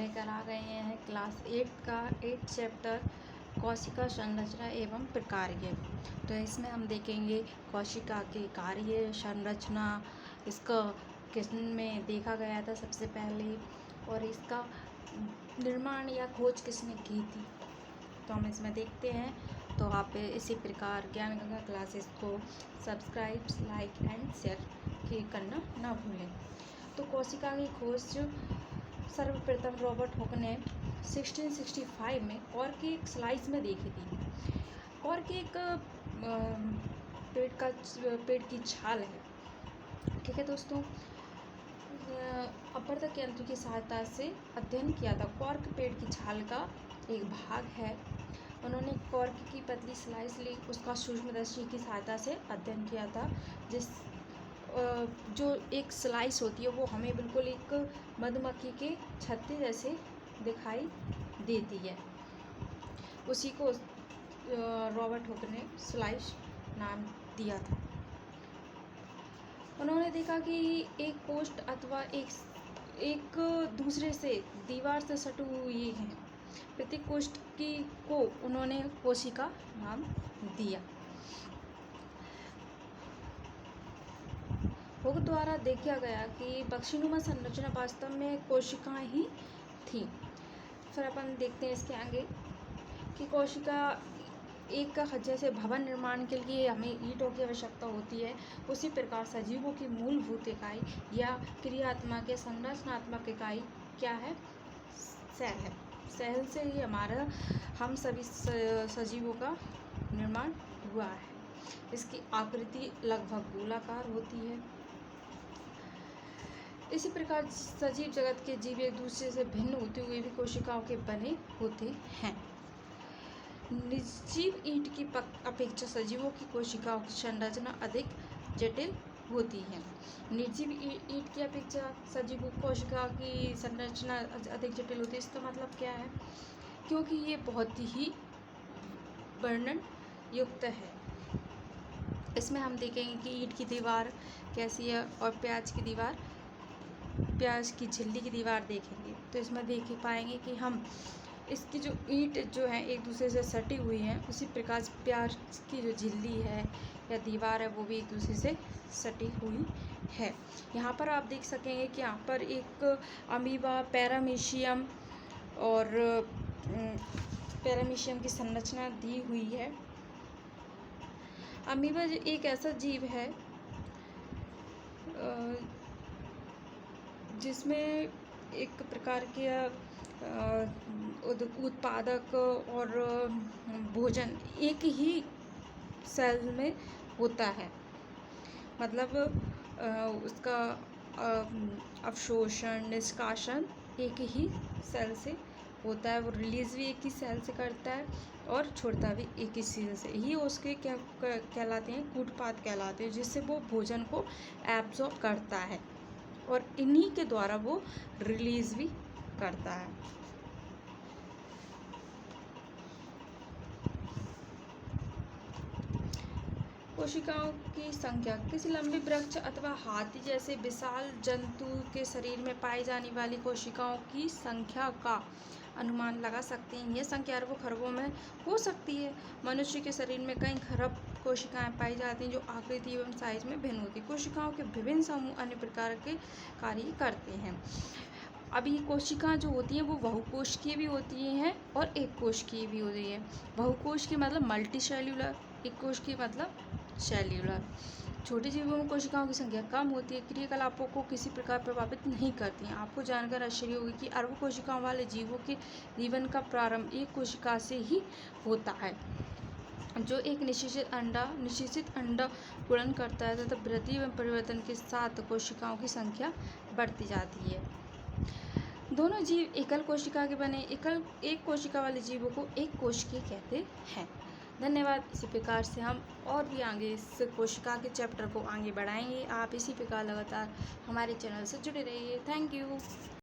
लेकर आ गए हैं क्लास 8 का 8 चैप्टर कोशिका संरचना एवं प्रकार्य। तो इसमें हम देखेंगे कोशिका के कार्य, संरचना, इसका किसमें देखा गया था सबसे पहले और इसका निर्माण या खोज किसने की थी, तो हम इसमें देखते हैं। तो आप इसी प्रकार ज्ञान गंगा क्लासेस को सब्सक्राइब, लाइक एंड शेयर करना ना भूलें। तो कोशिका की खोज सर्वप्रथम रॉबर्ट हुक ने 1665 में कॉर्क की एक स्लाइस में देखी थी। कॉर्क एक पेड़ की छाल है, ठीक है दोस्तों। अपवर्तक यंत्र की सहायता से अध्ययन किया था। कॉर्क पेड़ की छाल का एक भाग है। उन्होंने कॉर्क की पतली स्लाइस ली, उसका सूक्ष्मदर्शी की सहायता से अध्ययन किया था। जो एक स्लाइस होती है वो हमें बिल्कुल एक मधुमक्खी के छत्ते जैसे दिखाई देती है। उसी को रॉबर्ट हुक ने स्लाइस नाम दिया था। उन्होंने देखा कि एक कोष्ठ अथवा एक दूसरे से दीवार से सटी हुई है। प्रत्येक कोष्ठ को उन्होंने कोशिका नाम दिया। हुक द्वारा देखा गया कि बक्शीनुमा संरचना वास्तव में कोशिकाएं ही थी। फिर अपन देखते हैं इसके आगे कि कोशिका एक जैसे भवन निर्माण के लिए हमें ईंटों की आवश्यकता होती है, उसी प्रकार सजीवों की मूलभूत इकाई या क्रियात्मक या संरचनात्मक इकाई क्या है? सेल है। सेल से ही हम सभी सजीवों का निर्माण हुआ है। इसकी आकृति लगभग गोलाकार होती है। इसी प्रकार सजीव जगत के जीव एक दूसरे से भिन्न होते हुए भी कोशिकाओं के बने होते हैं। निर्जीव ईंट की अपेक्षा सजीवों की कोशिकाओं की संरचना अधिक जटिल होती है। निर्जीव ईंट की अपेक्षा सजीव कोशिका की संरचना अधिक जटिल होती है। इसका मतलब क्या है? क्योंकि ये बहुत ही वर्णन युक्त है। इसमें हम देखेंगे कि ईंट की दीवार कैसी है और प्याज की झिल्ली की दीवार देखेंगे तो इसमें देख पाएंगे कि हम इसकी जो ईंट जो है एक दूसरे से सटी हुई है, उसी प्रकार प्याज की जो झिल्ली है या दीवार है वो भी एक दूसरे से सटी हुई है। यहाँ पर आप देख सकेंगे कि यहाँ पर एक अमीबा, पैरामीशियम और पैरामीशियम की संरचना दी हुई है। अमीबा एक ऐसा जीव है जिसमें एक प्रकार के उत्पादक और भोजन एक ही सेल में होता है। मतलब उसका अवशोषण, निष्कासन एक ही सेल से होता है। वो रिलीज भी एक ही सेल से करता है और छोड़ता भी एक ही सेल से ही। उसके क्या कहलाते हैं? कूटपाद कहलाते हैं, जिससे वो भोजन को एब्जॉर्ब करता है और इन्हीं के द्वारा वो रिलीज भी करता है। कोशिकाओं की संख्या किसी लंबे वृक्ष अथवा हाथी जैसे विशाल जंतु के शरीर में पाई जाने वाली कोशिकाओं की संख्या का अनुमान लगा सकते हैं। यह संख्या अरबों खरबों में हो सकती है। मनुष्य के शरीर में कई खरब कोशिकाएं पाई जाती हैं जो आकृति एवं साइज में भिन्न होती हैं। कोशिकाओं के विभिन्न समूह अन्य प्रकार के कार्य करते हैं। अभी कोशिकाएं जो होती हैं वो बहुकोशिकीय भी होती हैं और एक कोशिकीय भी होती है। बहुकोशिकीय मतलब मल्टी सेल्यूलर, एक कोशिकीय मतलब सेल्यूलर। छोटे जीवों में कोशिकाओं की संख्या कम होती है, क्रियाकलापों को किसी प्रकार प्रभावित नहीं करती हैं। आपको जानकर आश्चर्य होगा कि अरबों कोशिकाओं वाले जीवों के जीवन का प्रारंभ एक कोशिका से ही होता है, जो एक निश्चित अंडा गुणन करता है तथा वृद्धि एवं परिवर्तन के साथ कोशिकाओं की संख्या बढ़ती जाती है। दोनों जीव एकल कोशिका के बने। एक कोशिका वाले जीवों को एक कोशिकीय कहते हैं। धन्यवाद। इसी प्रकार से हम और भी आगे इस कोशिका के चैप्टर को आगे बढ़ाएंगे। आप इसी प्रकार लगातार हमारे चैनल से जुड़े रहिए। Thank you.